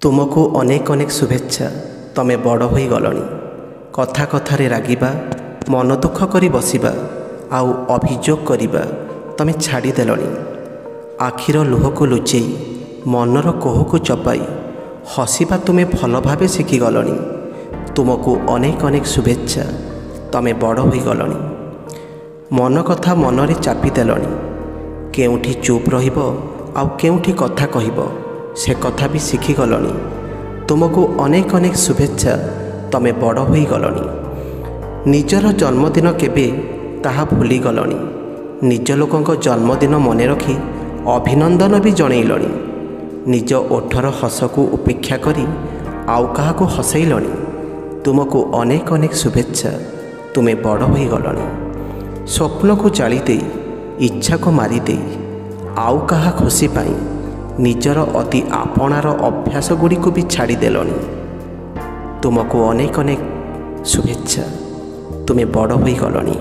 तुमको अनेक अनेक शुभेच्छा। तमे बड़ हो गलनी। कथा कथारे रागिबा, मन दुख करी बसिबा आउ अभियोग करिबा तमे छाड़ी देलनी। आखिर लुह को लुचेई मनर कोह को चपाई हसिबा तुमे भल भावे शिखी गलनी। तुमको अनेक अनेक शुभेच्छा। तमे बड़ हो गलनी। मन कथा मनरे चापी देलनी। केउठी चुप रहिबो आउ केउठी कथा कहिबो से कथा भी शिखी गलनी। तुमको अनेक अनेक शुभेच्छा। तमे बड़ हो गलनी। निजर जन्मदिन केबे ताहा भूली गलनी। निज लोकंक जन्मदिन मने रखी अभिनंदन भी जनइलनी। निज ओठर हस को उपेक्षा करी आउ काहाको हसैलनी। तुमको अनेक अनेक शुभेच्छा। तुमे बड़ हो गलनी। स्वप्न को जाली दे इच्छा को मारी दे आउ काहा खुशी पाई निजर अति आपणार अभ्यास गुड़िक भी छाड़ी देलनी। तुमको अनेक अनेक शुभेच्छा। तुमे बड़ हो गलनी।